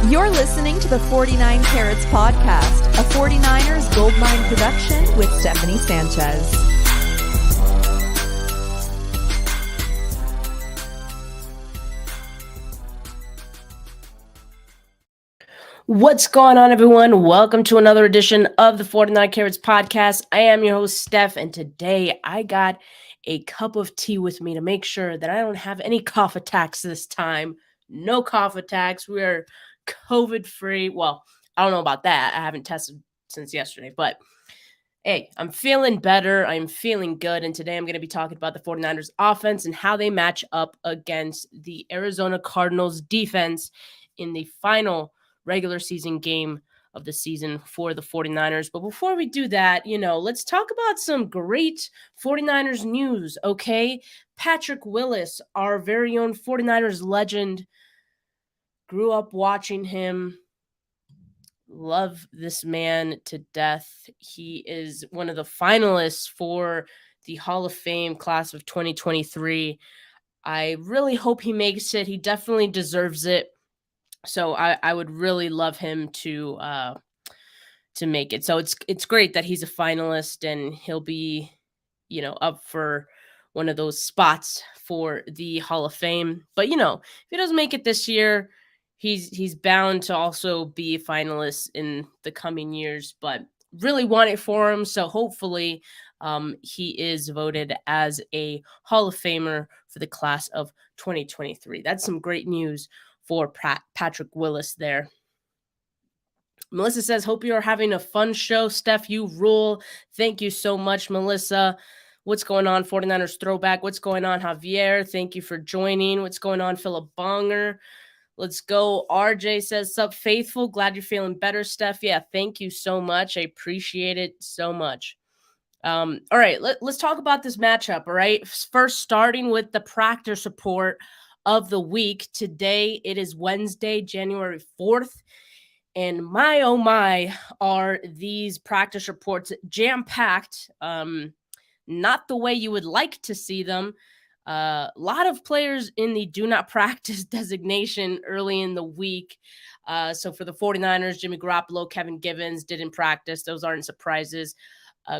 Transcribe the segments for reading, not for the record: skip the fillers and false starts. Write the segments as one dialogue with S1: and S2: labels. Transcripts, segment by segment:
S1: You're listening to the 49 Carats Podcast, a 49ers Goldmine production with Stephanie Sanchez.
S2: What's going on, everyone? Welcome to another edition of the 49 Carats Podcast. I am your host, Steph, and today I got a cup of tea with me to make sure that I don't have any cough attacks this time. No cough attacks. We are COVID-free. Well, I don't know about that. I haven't tested since yesterday, but hey, I'm feeling better. I'm feeling good, and today I'm going to be talking about the 49ers offense and how they match up against the Arizona Cardinals defense in the final regular season game of the season for the 49ers. But before we do that, let's talk about some great 49ers news, okay? Patrick Willis, our very own 49ers legend, grew up watching him. Love this man to death. He is one of the finalists for the Hall of Fame class of 2023. I really hope he makes it. He definitely deserves it. So I would really love him to make it. So it's great that he's a finalist and he'll be, up for one of those spots for the Hall of Fame. But if he doesn't make it this year, he's bound to also be a finalist in the coming years. But really want it for him. So hopefully he is voted as a Hall of Famer for the class of 2023. That's some great news for Patrick Willis there. Melissa says, hope you are having a fun show. Steph, you rule. Thank you so much, Melissa. What's going on, 49ers Throwback? What's going on, Javier? Thank you for joining. What's going on, Philip Bonger? Let's go. RJ says, sup, faithful? Glad you're feeling better, Steph. Yeah, thank you so much. I appreciate it so much. All right, let's talk about this matchup, all right? First, starting with the practice report of the week. Today, it is Wednesday, January 4th. And my, oh my, are these practice reports jam-packed. Not the way you would like to see them. A lot of players in the do not practice designation early in the week. So for the 49ers, Jimmy Garoppolo, Kevin Givens didn't practice. Those aren't surprises.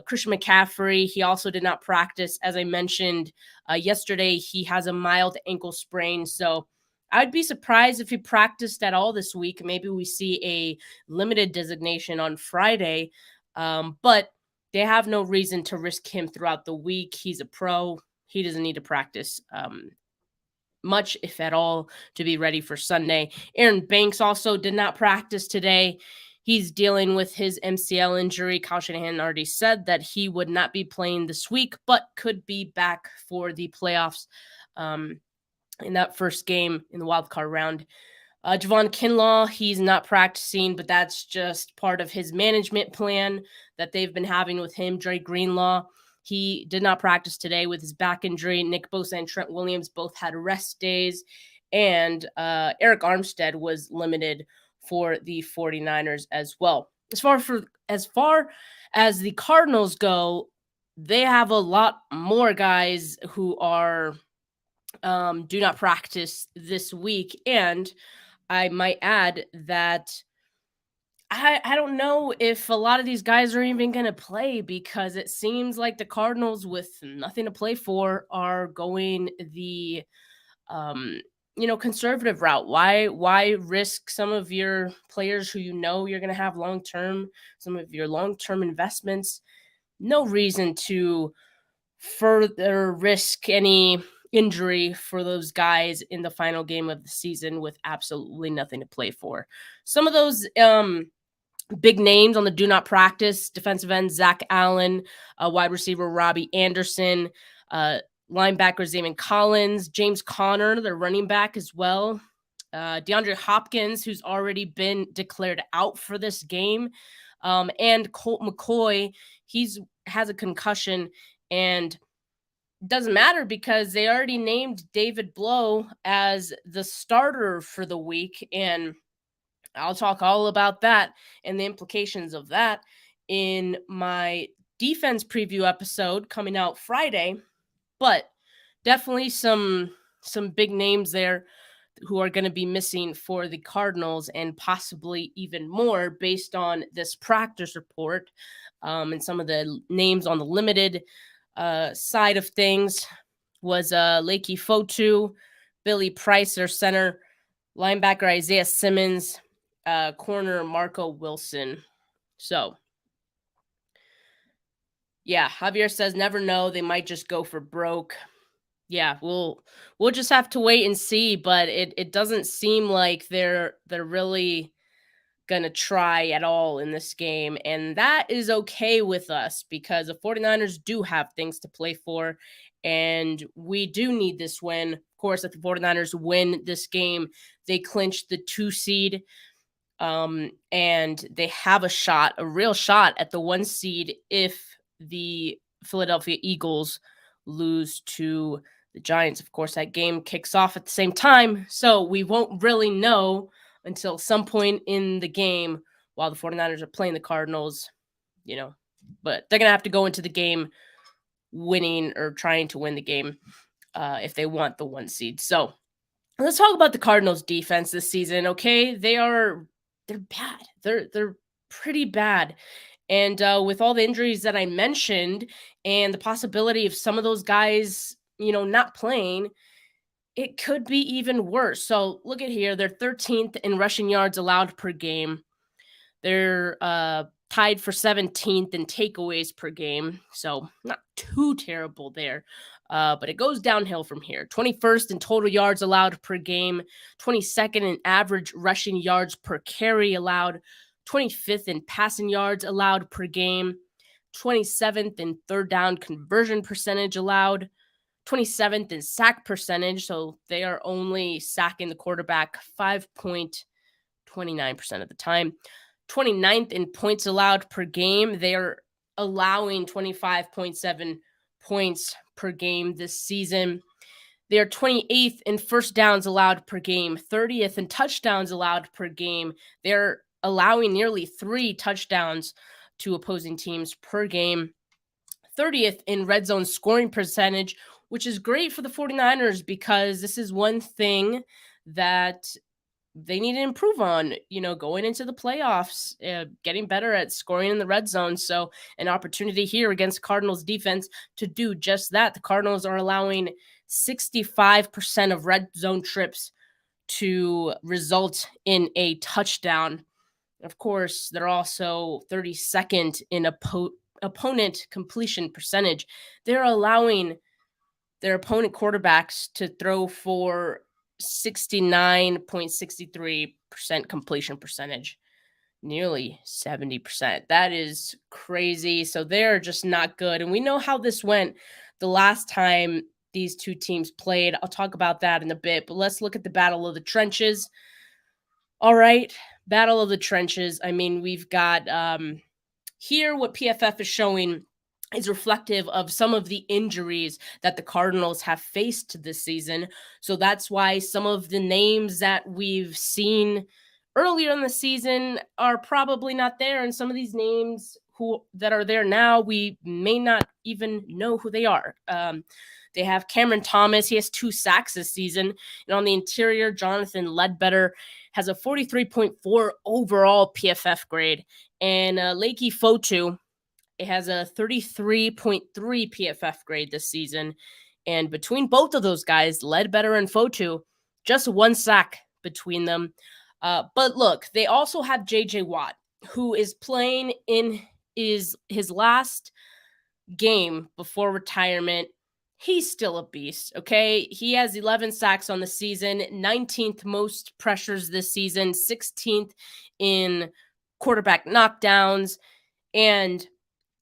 S2: Christian McCaffrey, he also did not practice. As I mentioned yesterday, he has a mild ankle sprain. So I'd be surprised if he practiced at all this week. Maybe we see a limited designation on Friday. But they have no reason to risk him throughout the week. He's a pro. He doesn't need to practice much, if at all, to be ready for Sunday. Aaron Banks also did not practice today. He's dealing with his MCL injury. Kyle Shanahan already said that he would not be playing this week, but could be back for the playoffs in that first game in the wildcard round. Javon Kinlaw, he's not practicing, but that's just part of his management plan that they've been having with him. Dre Greenlaw, he did not practice today with his back injury. Nick Bosa and Trent Williams both had rest days. And Eric Armstead was limited for the 49ers as well. As far as the Cardinals go, they have a lot more guys who are do not practice this week. And I might add that I don't know if a lot of these guys are even going to play, because it seems like the Cardinals, with nothing to play for, are going the conservative route. Why risk some of your players who you're going to have long-term, some of your long-term investments? No reason to further risk any injury for those guys in the final game of the season with absolutely nothing to play for. Some of those big names on the do not practice: defensive end Zach Allen, wide receiver Robbie Anderson, linebacker Zayvon Collins, James Conner, their running back as well, DeAndre Hopkins, who's already been declared out for this game, and Colt McCoy. Has a concussion, and doesn't matter because they already named David Blough as the starter for the week, and I'll talk all about that and the implications of that in my defense preview episode coming out Friday. But definitely some big names there who are going to be missing for the Cardinals, and possibly even more based on this practice report and some of the names on the limited side of things was Lakey Fotu, Billy Price, their center, linebacker Isaiah Simmons, corner Marco Wilson. So, yeah, Javier says never know. They might just go for broke. Yeah, we'll just have to wait and see, but it doesn't seem like they're really gonna try at all in this game, and that is okay with us because the 49ers do have things to play for, and we do need this win. Of course, if the 49ers win this game, they clinch the 2 seed, and they have a real shot at the 1 seed if the Philadelphia Eagles lose to the Giants. Of course, that game kicks off at the same time, so we won't really know until some point in the game while the 49ers are playing the Cardinals, but they're going to have to go into the game winning or trying to win the game if they want the 1 seed. So let's talk about the Cardinals defense this season. Okay. They're bad. They're pretty bad. And with all the injuries that I mentioned and the possibility of some of those guys, not playing, it could be even worse. So look at here. They're 13th in rushing yards allowed per game. They're tied for 17th in takeaways per game. So not too terrible there. But it goes downhill from here. 21st in total yards allowed per game. 22nd in average rushing yards per carry allowed. 25th in passing yards allowed per game. 27th in third down conversion percentage allowed. 27th in sack percentage, so they are only sacking the quarterback 5.29% of the time. 29th in points allowed per game. They are allowing 25.7 points per game this season. They are 28th in first downs allowed per game, 30th in touchdowns allowed per game. They're allowing nearly 3 touchdowns to opposing teams per game. 30th in red zone scoring percentage, which is great for the 49ers because this is one thing that they need to improve on, going into the playoffs, getting better at scoring in the red zone. So an opportunity here against Cardinals defense to do just that. The Cardinals are allowing 65% of red zone trips to result in a touchdown. Of course, they're also 32nd in opponent completion percentage. They're allowing their opponent quarterbacks to throw for 69.63% completion percentage, nearly 70%. That is crazy. So they're just not good. And we know how this went the last time these two teams played. I'll talk about that in a bit, but let's look at the Battle of the Trenches. All right, Battle of the Trenches. I mean, we've got here what PFF is showing is reflective of some of the injuries that the Cardinals have faced this season. So that's why some of the names that we've seen earlier in the season are probably not there. And some of these names that are there now, we may not even know who they are. They have Cameron Thomas. He has 2 sacks this season. And on the interior, Jonathan Ledbetter has a 43.4 overall PFF grade. And Lakey Fotu, it has a 33.3 PFF grade this season. And between both of those guys, Ledbetter and Fotu, just 1 sack between them. But look, they also have J.J. Watt, who is playing in his last game before retirement. He's still a beast, okay? He has 11 sacks on the season, 19th most pressures this season, 16th in quarterback knockdowns. And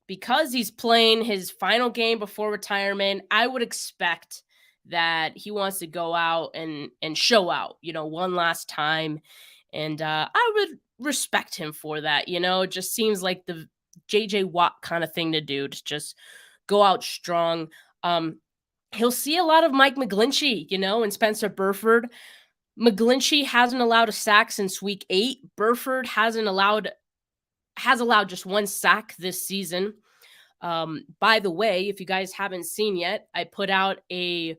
S2: because he's playing his final game before retirement, I would expect that he wants to go out and show out, one last time. And I would respect him for that. It just seems like the J.J. Watt kind of thing to do, to just go out strong. He'll see a lot of Mike McGlinchey, and Spencer Burford. McGlinchey hasn't allowed a sack since week 8. Burford has allowed just 1 sack this season. By the way, if you guys haven't seen yet, I put out a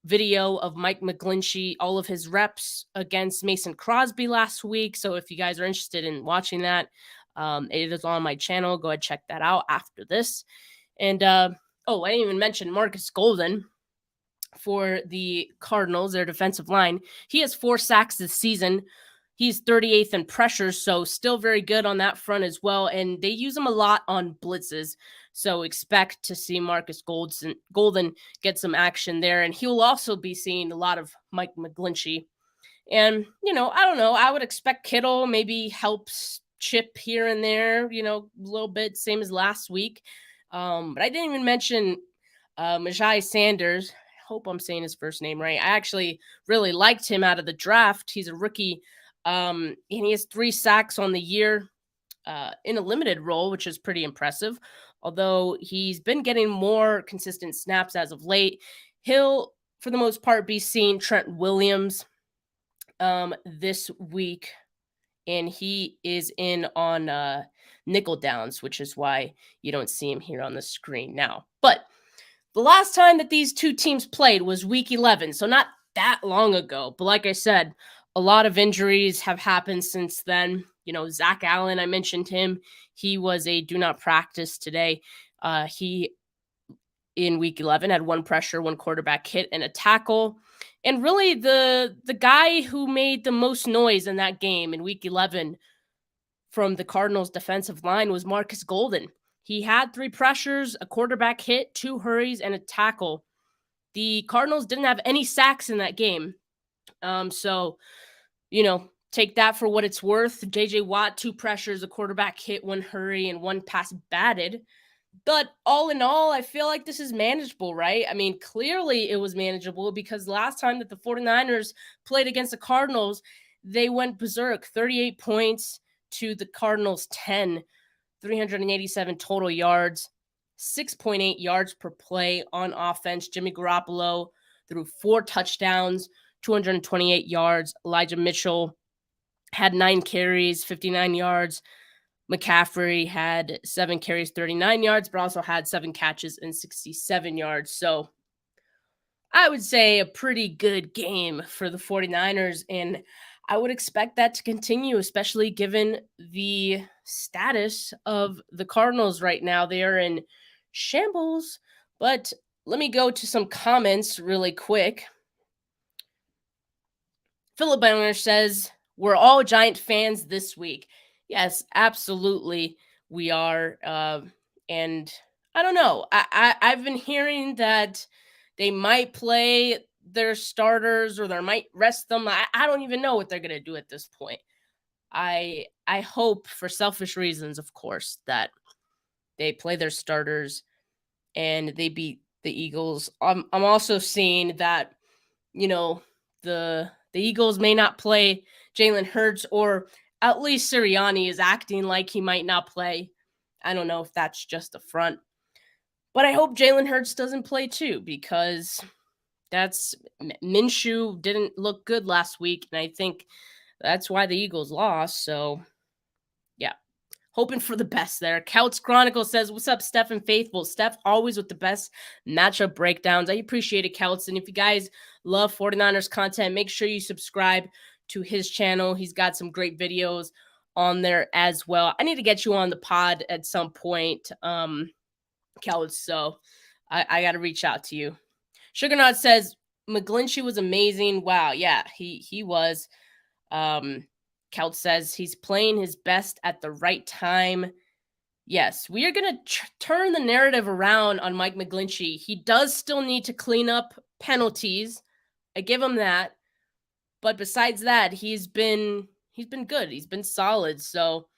S2: video of Mike McGlinchey, all of his reps against Mason Crosby last week. So if you guys are interested in watching that, it is on my channel. Go ahead, check that out after this. And I didn't even mention Marcus Golden for the Cardinals, their defensive line. He has 4 sacks this season. He's 38th in pressures, so still very good on that front as well. And they use him a lot on blitzes, so expect to see Marcus Golden get some action there. And he'll also be seeing a lot of Mike McGlinchey. And, I don't know. I would expect Kittle maybe helps chip here and there, a little bit, same as last week. But I didn't even mention Majai Sanders. I hope I'm saying his first name right. I actually really liked him out of the draft. He's a rookie, and he has 3 sacks on the year in a limited role, which is pretty impressive. Although he's been getting more consistent snaps as of late. He'll, for the most part, be seeing Trent Williams this week, and he is in on nickel downs, which is why you don't see him here on the screen now. But the last time that these two teams played was week 11, so not that long ago. But like I said, a lot of injuries have happened since then. Zach Allen, I mentioned him. He was a do not practice today. He, in week 11, had 1 pressure, 1 quarterback hit, and a tackle. And really, the guy who made the most noise in that game in week 11 from the Cardinals defensive line was Marcus Golden. He had 3 pressures, a quarterback hit, 2 hurries, and a tackle. The Cardinals didn't have any sacks in that game. So, take that for what it's worth. J.J. Watt, 2 pressures, a quarterback hit, 1 hurry, and 1 pass batted. But all in all, I feel like this is manageable, right? I mean, clearly it was manageable because last time that the 49ers played against the Cardinals, they went berserk, 38 points to the Cardinals 10, 387 total yards, 6.8 yards per play on offense. Jimmy Garoppolo threw 4 touchdowns, 228 yards. Elijah Mitchell had 9 carries, 59 yards. McCaffrey had 7 carries, 39 yards, but also had 7 catches and 67 yards. So I would say a pretty good game for the 49ers, and I would expect that to continue, especially given the status of the Cardinals right now. They are in shambles. But let me go to some comments really quick. Philip Banner says, we're all Giant fans this week. Yes, absolutely we are. And I don't know. I've been hearing that they might play their starters or they might rest them. I don't even know what they're going to do at this point. I hope, for selfish reasons, of course, that they play their starters and they beat the Eagles. I'm also seeing that, the Eagles may not play Jalen Hurts, or at least Sirianni is acting like he might not play. I don't know if that's just a front. But I hope Jalen Hurts doesn't play too, because Minshew didn't look good last week, and I think that's why the Eagles lost. So, yeah, hoping for the best there. Couts Chronicle says, what's up, Steph and Faithful? Steph always with the best matchup breakdowns. I appreciate it, Couts. And if you guys love 49ers content, make sure you subscribe to his channel. He's got some great videos on there as well. I need to get you on the pod at some point, Couts. So I got to reach out to you. Sugarnaut says, McGlinchey was amazing. Wow, yeah, he was. Couch says he's playing his best at the right time. Yes, we are going to turn the narrative around on Mike McGlinchey. He does still need to clean up penalties. I give him that. But besides that, he's been good. He's been solid. So,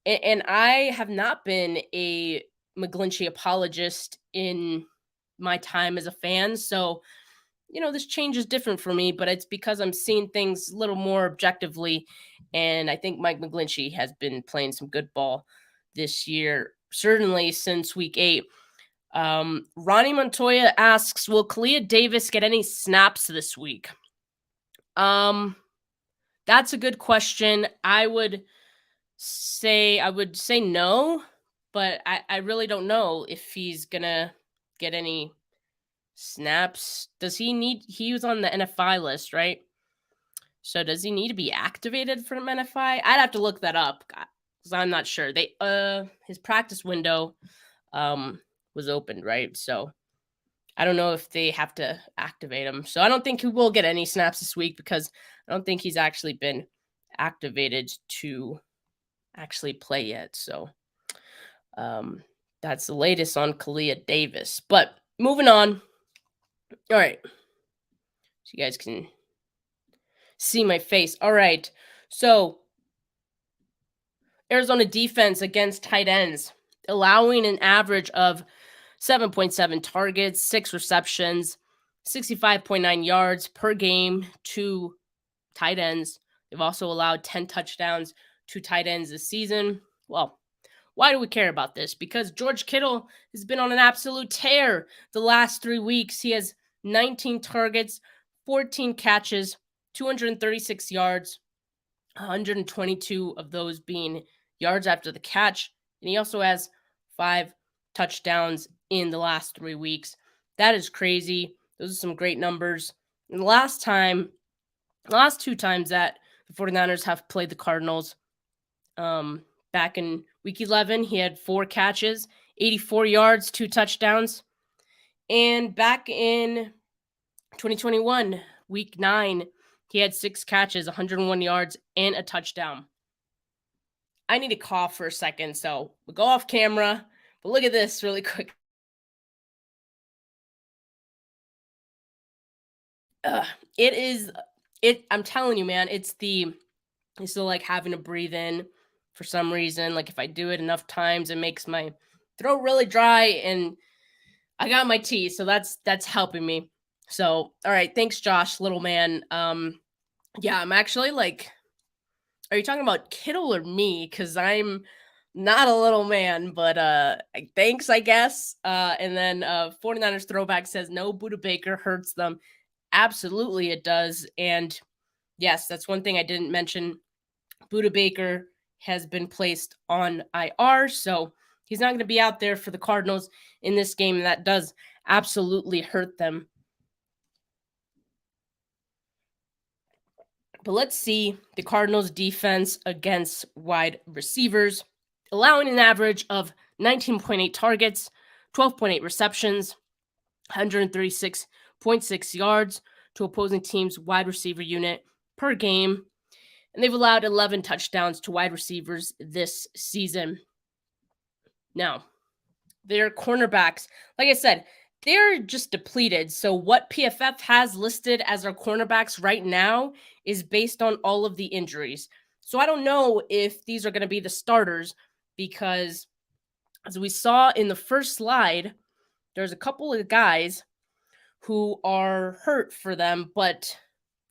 S2: and I have not been a McGlinchey apologist in my time as a fan. So, this change is different for me, but it's because I'm seeing things a little more objectively. And I think Mike McGlinchey has been playing some good ball this year, certainly since week 8. Ronnie Montoya asks, will Kalia Davis get any snaps this week? That's a good question. I would say no, but I really don't know if he's going to get any snaps. He was on the NFI list, right? So does he need to be activated from NFI? I'd have to look that up because I'm not sure. His practice window was opened, right? So I don't know if they have to activate him. So I don't think he will get any snaps this week because I don't think he's actually been activated to actually play yet. So that's the latest on Kalia Davis. But moving on. All right. So you guys can see my face. All right. So Arizona defense against tight ends, allowing an average of 7.7 targets, 6 receptions, 65.9 yards per game to tight ends. They've also allowed 10 touchdowns to tight ends this season. Well, why do we care about this? Because George Kittle has been on an absolute tear the last 3 weeks. He has 19 targets, 14 catches, 236 yards, 122 of those being yards after the catch. And he also has 5 touchdowns in the last 3 weeks. That is crazy. Those are some great numbers. And the last 2 times that the 49ers have played the Cardinals, back in week 11, he had 4 catches, 84 yards, 2 touchdowns. And back in 2021, week 9, he had 6 catches, 101 yards, and a touchdown. I need to cough for a second, so we'll go off camera. But look at this really quick. I'm telling you, man, it's still like having to breathe in for some reason. Like if I do it enough times, it makes my throat really dry, and I got my tea, so that's helping me. So, all right, thanks, Josh, little man. Yeah, I'm actually like, are you talking about Kittle or me? Because I'm not a little man, but thanks, I guess. And then 49ers throwback says no, Buda Baker hurts them. Absolutely, it does. And yes, that's one thing I didn't mention. Buda Baker has been placed on IR, so he's not going to be out there for the Cardinals in this game, and that does absolutely hurt them. But let's see the Cardinals' defense against wide receivers, allowing an average of 19.8 targets, 12.8 receptions, 136.6 yards to opposing teams' wide receiver unit per game. And they've allowed 11 touchdowns to wide receivers this season. Now, their cornerbacks, like I said, they're just depleted. So what PFF has listed as our cornerbacks right now is based on all of the injuries. So I don't know if these are going to be the starters because as we saw in the first slide, there's a couple of guys who are hurt for them. But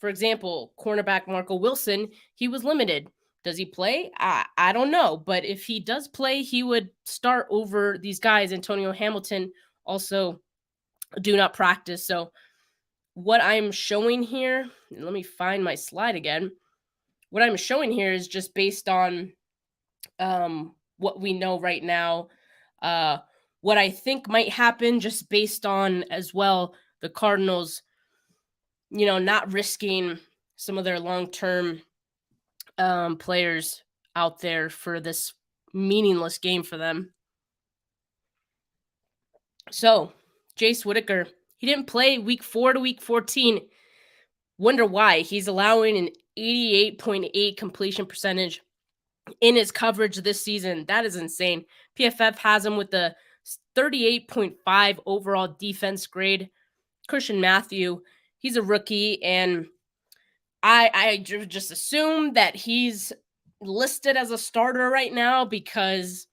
S2: for example, cornerback Marco Wilson, he was limited. Does he play? I don't know. But if he does play, he would start over these guys. Antonio Hamilton also do not practice. So what I'm showing here, let me find my slide again. What I'm showing here is just based on what we know right now. What I think might happen just based on as well the Cardinals, not risking some of their long-term players out there for this meaningless game for them. So, Jace Whitaker, he didn't play week 4 to week 14. Wonder why. He's allowing an 88.8 completion percentage in his coverage this season. That is insane. PFF has him with the 38.5 overall defense grade. Christian Matthew, he's a rookie, and I just assume that he's listed as a starter right now because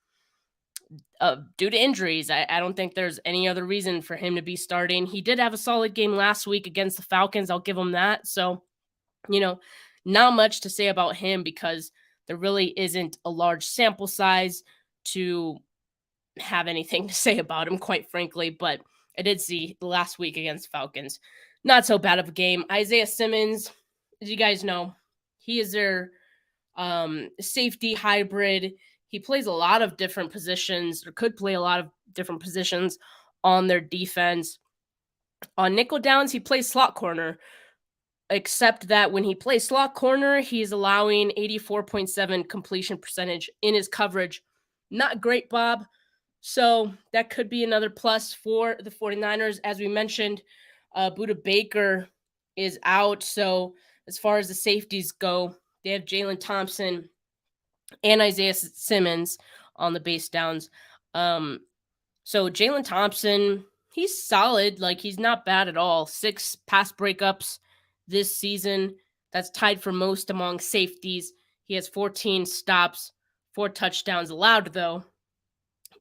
S2: due to injuries. I don't think there's any other reason for him to be starting. He did have a solid game last week against the Falcons. I'll give him that. So, not much to say about him because there really isn't a large sample size to have anything to say about him, quite frankly. But I did see the last week against Falcons. Not so bad of a game. Isaiah Simmons, as you guys know, he is their safety hybrid. He plays a lot of different positions, or could play a lot of different positions on their defense. On nickel downs, he plays slot corner, except that when he plays slot corner, he's allowing 84.7 completion percentage in his coverage. Not great, Bob. So that could be another plus for the 49ers. As we mentioned, Buda Baker is out. So as far as the safeties go, they have Jalen Thompson and Isaiah Simmons on the base downs. So Jalen Thompson, he's solid. Like, he's not bad at all. 6 pass breakups this season. That's tied for most among safeties. He has 14 stops, 4 touchdowns allowed, though.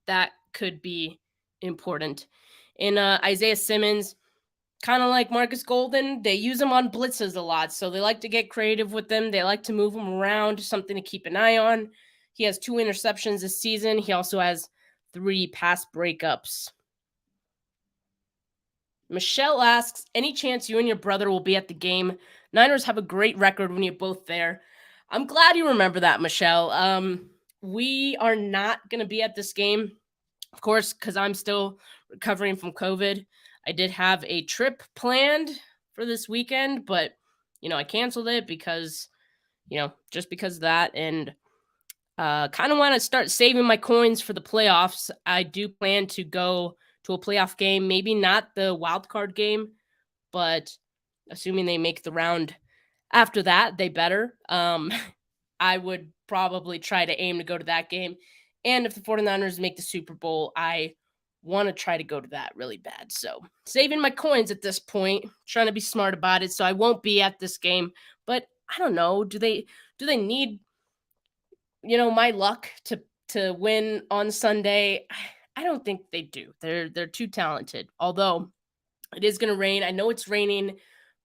S2: That could be important. And Isaiah Simmons, kind of like Marcus Golden, they use him on blitzes a lot. So they like to get creative with them. They like to move him around, something to keep an eye on. He has 2 interceptions this season. He also has 3 pass breakups. Michelle asks, any chance you and your brother will be at the game? Niners have a great record when you're both there. I'm glad you remember that, Michelle. We are not going to be at this game, of course, because I'm still recovering from COVID. I did have a trip planned for this weekend, but, I canceled it because, just because of that. And kind of want to start saving my coins for the playoffs. I do plan to go to a playoff game, maybe not the wild card game, but assuming they make the round after that, they better. I would probably try to aim to go to that game. And if the 49ers make the Super Bowl, I want to try to go to that really bad. So saving my coins at this point, trying to be smart about it. So I won't be at this game, but I don't know. Do they need, my luck to win on Sunday? I don't think they do. They're too talented. Although it is going to rain. I know it's raining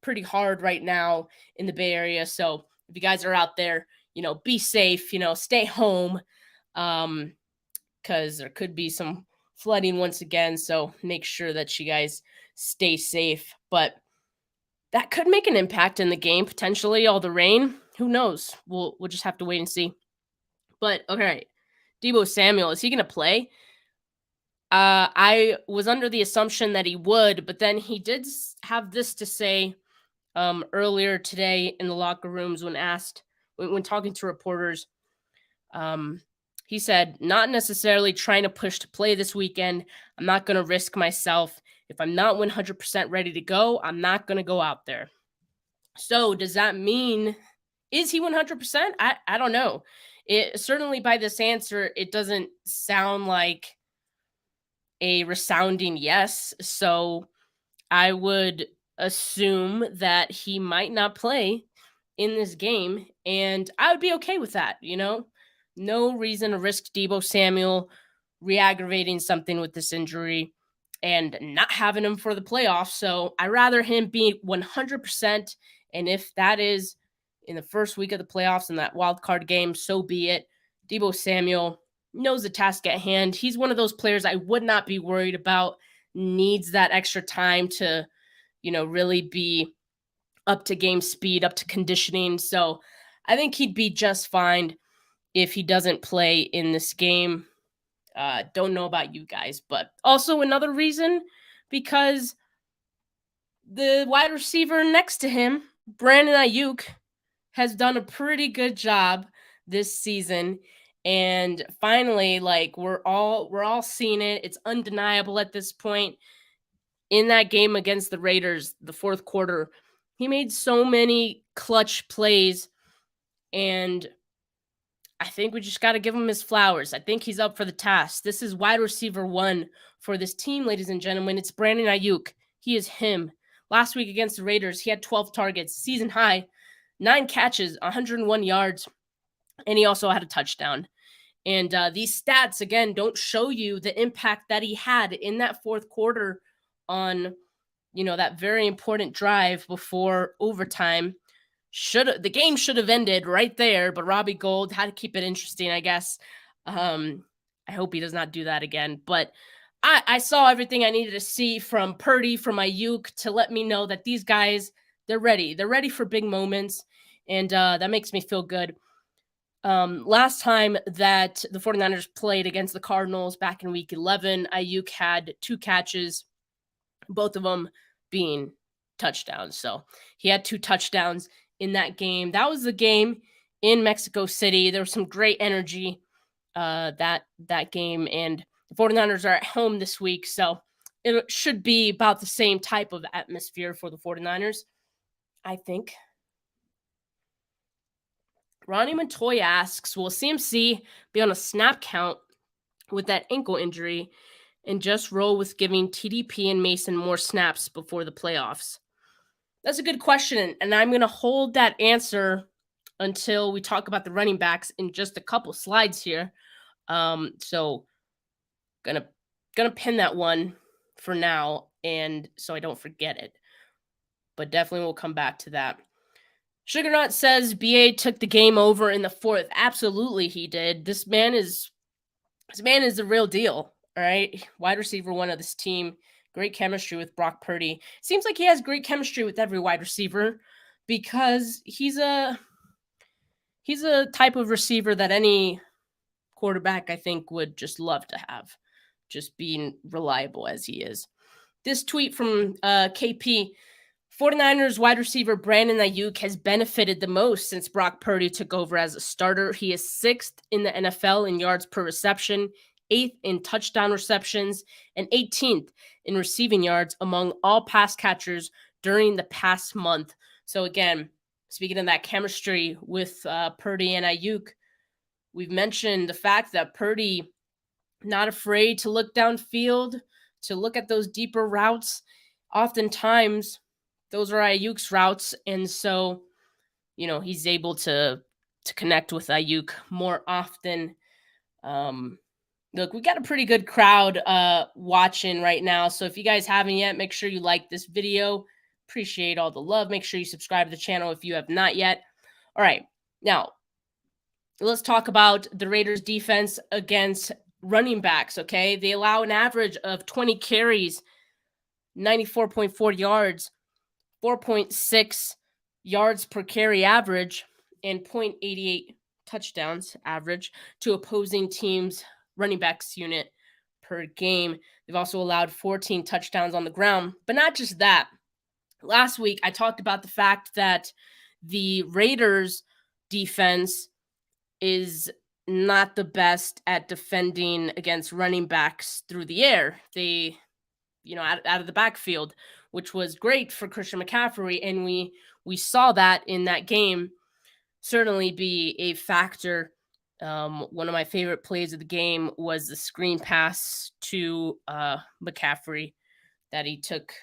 S2: pretty hard right now in the Bay Area. So if you guys are out there, be safe, stay home. Because there could be some flooding once again. So make sure that you guys stay safe. But that could make an impact in the game, potentially. All the rain. Who knows? We'll just have to wait and see. But okay, Deebo Samuel, is he going to play? I was under the assumption that he would, but then he did have this to say earlier today in the locker rooms when asked, when talking to reporters. He said, not necessarily trying to push to play this weekend. I'm not going to risk myself. If I'm not 100% ready to go, I'm not going to go out there. So does that mean, is he 100%? I don't know. It certainly, by this answer, it doesn't sound like a resounding yes. So I would assume that he might not play in this game, and I would be okay with that. No reason to risk Deebo Samuel re-aggravating something with this injury and not having him for the playoffs. So I'd rather him be 100%. And if that is in the first week of the playoffs in that wild card game, so be it. Deebo Samuel knows the task at hand. He's one of those players I would not be worried about, needs that extra time to, really be up to game speed, up to conditioning. So I think he'd be just fine if he doesn't play in this game. Don't know about you guys, but also another reason, because the wide receiver next to him, Brandon Ayuk, has done a pretty good job this season. And finally, we're all seeing it. It's undeniable at this point. In that game against the Raiders, the fourth quarter, he made so many clutch plays, and I think we just got to give him his flowers. I think he's up for the task. This is wide receiver 1 for this team, ladies and gentlemen. It's Brandon Ayuk. He is him. Last week against the Raiders, he had 12 targets, season high, 9 catches, 101 yards, and he also had a touchdown. And these stats, again, don't show you the impact that he had in that fourth quarter on, that very important drive before overtime. The game should have ended right there, but Robbie Gould had to keep it interesting, I guess. I hope he does not do that again. But I saw everything I needed to see from Purdy, from Ayuk, to let me know that these guys, they're ready. They're ready for big moments, and that makes me feel good. Last time that the 49ers played against the Cardinals back in week 11, Ayuk had 2 catches, both of them being touchdowns. So he had 2 touchdowns in that game. That was the game in Mexico City. There was some great energy that game, and the 49ers are at home this week, so it should be about the same type of atmosphere for the 49ers, I think. Ronnie Montoya asks, will CMC be on a snap count with that ankle injury and just roll with giving TDP and Mason more snaps before the playoffs? That's a good question, and I'm going to hold that answer until we talk about the running backs in just a couple slides here. So gonna pin that one for now, and so I don't forget it. But definitely we'll come back to that. Sugarnut says BA took the game over in the 4th. Absolutely, he did. This man is the real deal. All right, wide receiver one of this team. Great chemistry with Brock Purdy. Seems like he has great chemistry with every wide receiver because he's a type of receiver that any quarterback I think would just love to have, just being reliable as he is. This tweet from KP, 49ers wide receiver Brandon Ayuk has benefited the most since Brock Purdy took over as a starter. He is 6th in the NFL in yards per reception, 8th in touchdown receptions, and 18th in receiving yards among all pass catchers during the past month. So again, speaking of that chemistry with Purdy and Ayuk, we've mentioned the fact that Purdy not afraid to look downfield, to look at those deeper routes. Oftentimes, those are Ayuk's routes, and so he's able to connect with Ayuk more often. Look, we got a pretty good crowd watching right now, so if you guys haven't yet, make sure you like this video. Appreciate all the love. Make sure you subscribe to the channel if you have not yet. All right, now let's talk about the Raiders defense against running backs, okay? They allow an average of 20 carries, 94.4 yards, 4.6 yards per carry average, and 0.88 touchdowns average to opposing teams' running backs unit per game. They've also allowed 14 touchdowns on the ground. But not just that. Last week, I talked about the fact that the Raiders defense is not the best at defending against running backs through the air. They, out of the backfield, which was great for Christian McCaffrey. And we saw that in that game certainly be a factor. One of my favorite plays of the game was the screen pass to McCaffrey that he took,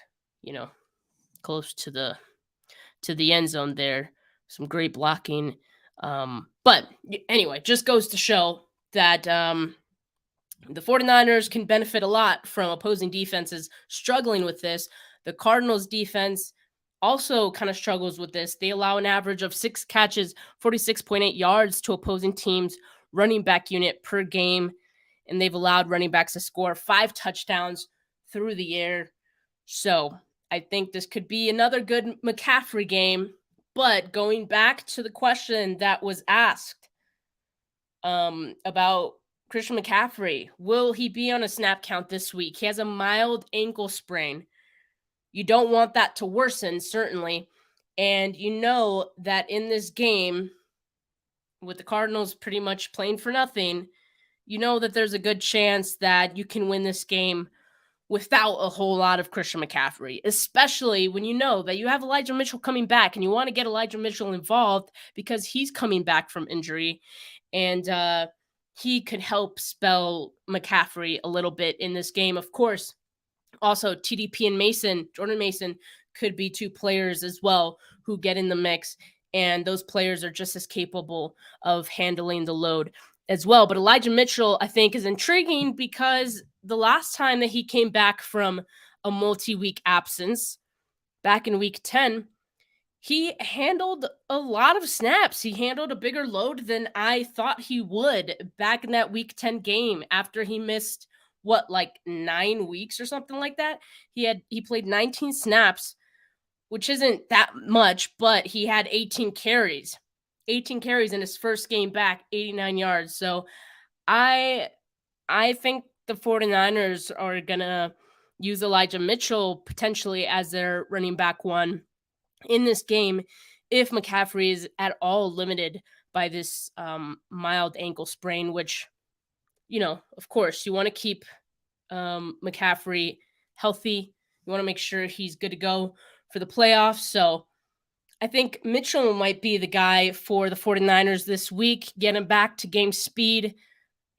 S2: close to the end zone there. Some great blocking. But anyway, just goes to show that the 49ers can benefit a lot from opposing defenses struggling with this. The Cardinals defense also kind of struggles with this. They allow an average of 6 catches, 46.8 yards to opposing teams' running back unit per game. And they've allowed running backs to score 5 touchdowns through the air. So I think this could be another good McCaffrey game. But going back to the question that was asked about Christian McCaffrey, will he be on a snap count this week? He has a mild ankle sprain. You don't want that to worsen, certainly. And you know that in this game, with the Cardinals pretty much playing for nothing, you know that there's a good chance that you can win this game without a whole lot of Christian McCaffrey, especially when you know that you have Elijah Mitchell coming back and you want to get Elijah Mitchell involved because he's coming back from injury and he could help spell McCaffrey a little bit in this game. Of course, also TDP and Jordan Mason could be 2 players as well who get in the mix, and those players are just as capable of handling the load as well. But Elijah Mitchell, I think, is intriguing because the last time that he came back from a multi-week absence, back in week 10, he handled a lot of snaps. He handled a bigger load than I thought he would back in that week 10 game after he missed, 9 weeks or something like that. He played 19 snaps, which isn't that much, but he had 18 carries. 18 carries in his first game back, 89 yards. So I think the 49ers are going to use Elijah Mitchell potentially as their running back one in this game if McCaffrey is at all limited by this mild ankle sprain, which, of course, you want to keep McCaffrey healthy. You want to make sure he's good to go for the playoffs. So I think Mitchell might be the guy for the 49ers this week, getting back to game speed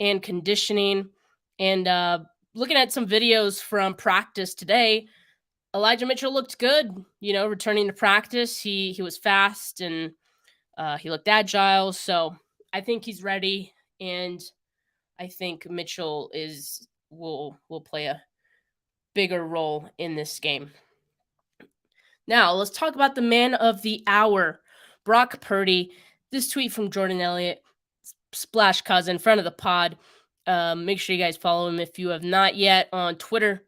S2: and conditioning. And looking at some videos from practice today, Elijah Mitchell looked good, returning to practice. He was fast and he looked agile. So I think he's ready. And I think Mitchell will play a bigger role in this game. Now, let's talk about the man of the hour, Brock Purdy. This tweet from Jordan Elliott, Splash Cousin, friend of the pod. Make sure you guys follow him if you have not yet on Twitter.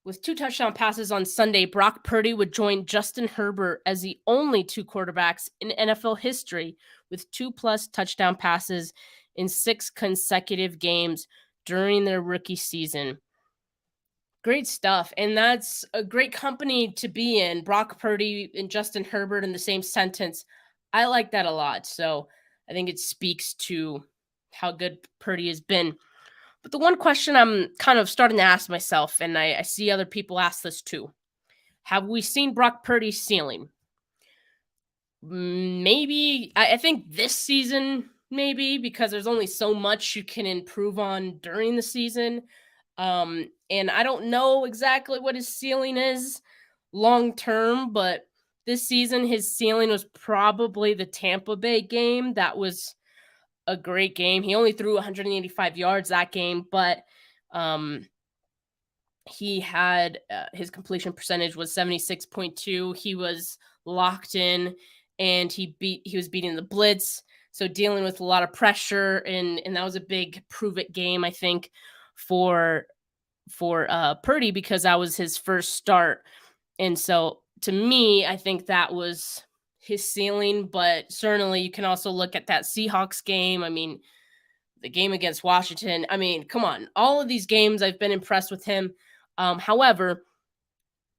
S2: With 2 touchdown passes on Sunday, Brock Purdy would join Justin Herbert as the only 2 quarterbacks in NFL history with 2+ touchdown passes in 6 consecutive games during their rookie season. Great stuff. And that's a great company to be in. Brock Purdy and Justin Herbert in the same sentence. I like that a lot. So I think it speaks to how good Purdy has been. But the one question I'm kind of starting to ask myself, and I see other people ask this too, have we seen Brock Purdy's ceiling? Maybe. I think this season, maybe, because there's only so much you can improve on during the season. And I don't know exactly what his ceiling is long term, but this season his ceiling was probably the Tampa Bay game. That was a great game. He only threw 185 yards that game, but he had his completion percentage was 76.2. He was locked in and he was beating the blitz, so dealing with a lot of pressure, and that was a big prove it game, I think, for Purdy, because that was his first start. And so to me, I think that was his ceiling. But certainly you can also look at that Seahawks game. I mean, the game against Washington. I mean, come on. All of these games I've been impressed with him. However,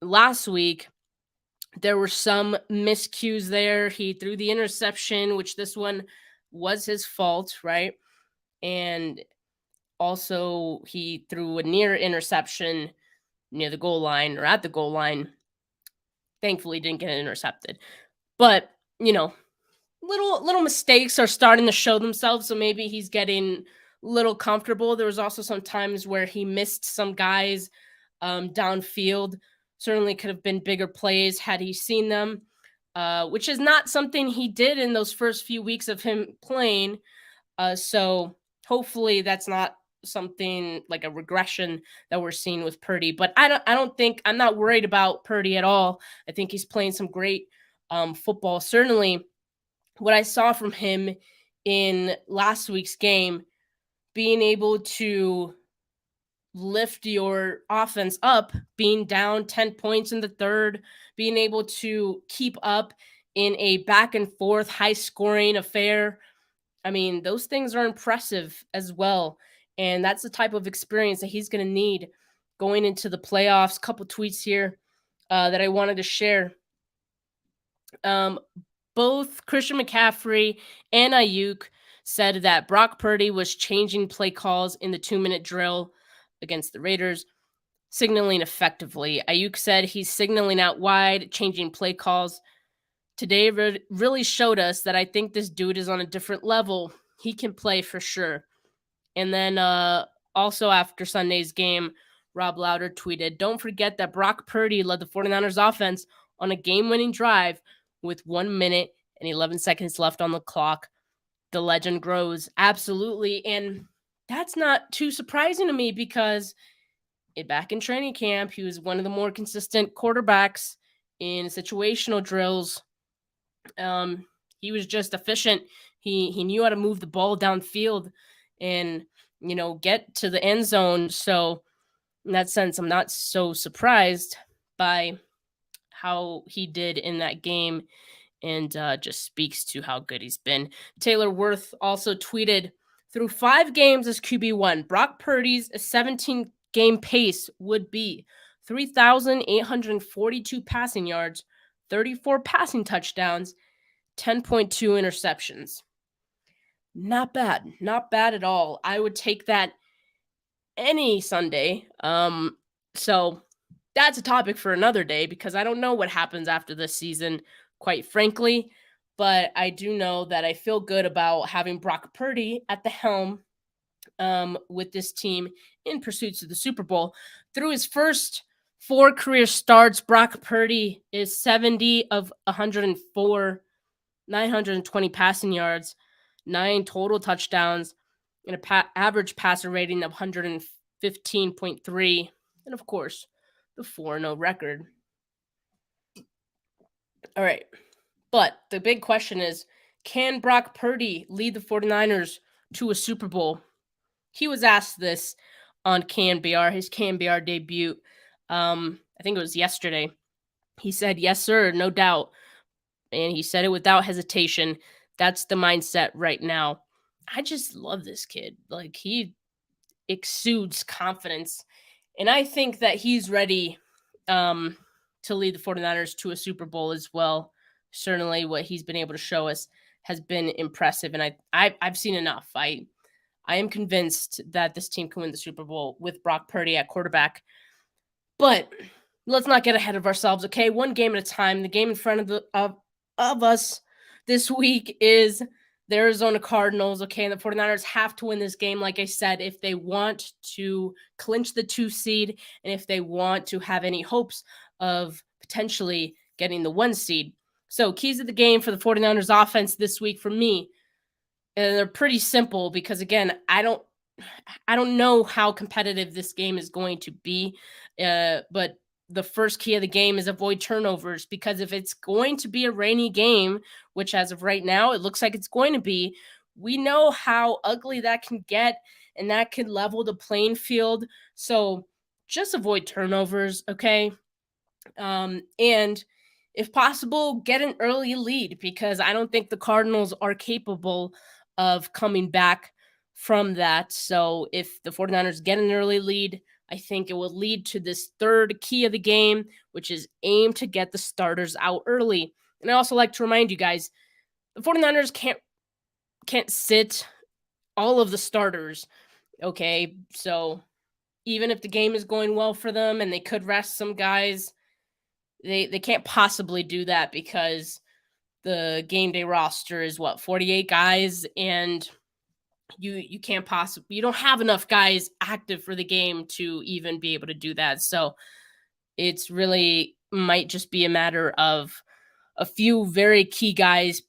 S2: last week there were some miscues there. He threw the interception, which this one was his fault, right? And also, he threw a near interception near the goal line, or at the goal line. Thankfully, didn't get intercepted. But, little mistakes are starting to show themselves, so maybe he's getting a little comfortable. There was also some times where he missed some guys downfield. Certainly could have been bigger plays had he seen them, which is not something he did in those first few weeks of him playing. So hopefully that's not something like a regression that we're seeing with Purdy. But I'm not worried about Purdy at all. I think he's playing some great football. Certainly what I saw from him in last week's game, being able to lift your offense up, being down 10 points in the third, being able to keep up in a back and forth high scoring affair. I mean, those things are impressive as well. And that's the type of experience that he's going to need going into the playoffs. Couple tweets here that I wanted to share. Both Christian McCaffrey and Ayuk said that Brock Purdy was changing play calls in the 2-minute drill against the Raiders, signaling effectively. Ayuk said he's signaling out wide, changing play calls. Today really showed us that I think this dude is on a different level. He can play for sure. And then also after Sunday's game, Rob Lauder tweeted, "Don't forget that Brock Purdy led the 49ers offense on a game-winning drive with 1 minute and 11 seconds left on the clock. The legend grows." Absolutely. And that's not too surprising to me, because back in training camp, he was one of the more consistent quarterbacks in situational drills. He was just efficient. He knew how to move the ball downfield and, get to the end zone. So in that sense, I'm not so surprised by how he did in that game, and just speaks to how good he's been. Taylor Worth also tweeted, "Through 5 games as QB1, Brock Purdy's 17-game pace would be 3,842 passing yards, 34 passing touchdowns, 10.2 interceptions. Not bad. Not bad at all. I would take that any Sunday. So that's a topic for another day because I don't know what happens after this season, quite frankly. But I do know that I feel good about having Brock Purdy at the helm with this team in pursuits of the Super Bowl. Through his first 4 career starts, Brock Purdy is 70 of 104, 920 passing yards, 9 total touchdowns, and a average passer rating of 115.3, and of course, the 4-0 record. All right. But the big question is, can Brock Purdy lead the 49ers to a Super Bowl? He was asked this on KNBR, his KNBR debut. I think it was yesterday. He said, "Yes, sir, no doubt." And he said it without hesitation. That's the mindset right now. I just love this kid. Like, he exudes confidence. And I think that he's ready to lead the 49ers to a Super Bowl as well. Certainly what he's been able to show us has been impressive. And I've seen enough. I am convinced that this team can win the Super Bowl with Brock Purdy at quarterback. But let's not get ahead of ourselves, okay? One game at a time. The game in front of us this week is the Arizona Cardinals, okay? And the 49ers have to win this game, like I said, if they want to clinch the 2 seed and if they want to have any hopes of potentially getting the 1 seed. So keys of the game for the 49ers offense this week for me, and they're pretty simple because, again, I don't know how competitive this game is going to be, but the first key of the game is avoid turnovers, because if it's going to be a rainy game, which as of right now, it looks like it's going to be, we know how ugly that can get, and that could level the playing field. So just avoid turnovers, okay? And if possible, get an early lead, because I don't think the Cardinals are capable of coming back from that. So if the 49ers get an early lead, I think it will lead to this third key of the game, which is aim to get the starters out early. And I also like to remind you guys, the 49ers can't sit all of the starters, okay? So even if the game is going well for them and they could rest some guys, they can't possibly do that, because the game day roster is 48 guys, and you can't possibly, you don't have enough guys active for the game to even be able to do that. So it's really might just be a matter of a few very key guys,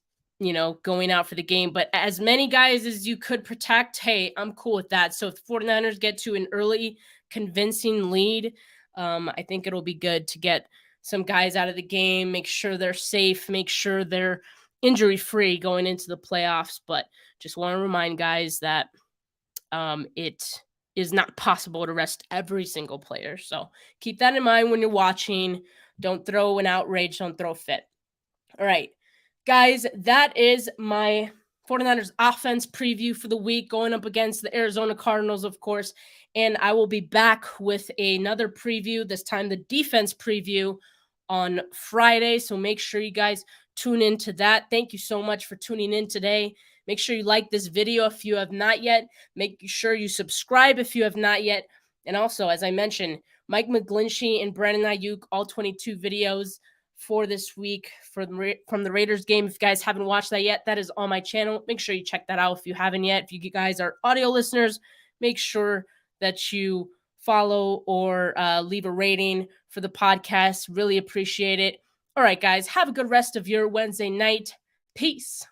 S2: going out for the game, but as many guys as you could protect, hey, I'm cool with that. So if the 49ers get to an early convincing lead, I think it'll be good to get some guys out of the game, make sure they're safe, make sure they're injury-free going into the playoffs. But just want to remind guys that it is not possible to rest every single player. So keep that in mind when you're watching. Don't throw an outrage, don't throw a fit. All right, guys, that is my 49ers offense preview for the week, going up against the Arizona Cardinals, of course. And I will be back with another preview, this time the defense preview, on Friday. So make sure you guys tune into that. Thank you so much for tuning in today. Make sure you like this video if you have not yet. Make sure you subscribe if you have not yet. And also, as I mentioned, Mike McGlinchey and Brandon Ayuk, all 22 videos for this week from the Raiders game. If you guys haven't watched that yet, that is on my channel. Make sure you check that out if you haven't yet. If you guys are audio listeners, make sure that you follow or leave a rating for the podcast. Really appreciate it. All right, guys, have a good rest of your Wednesday night. Peace.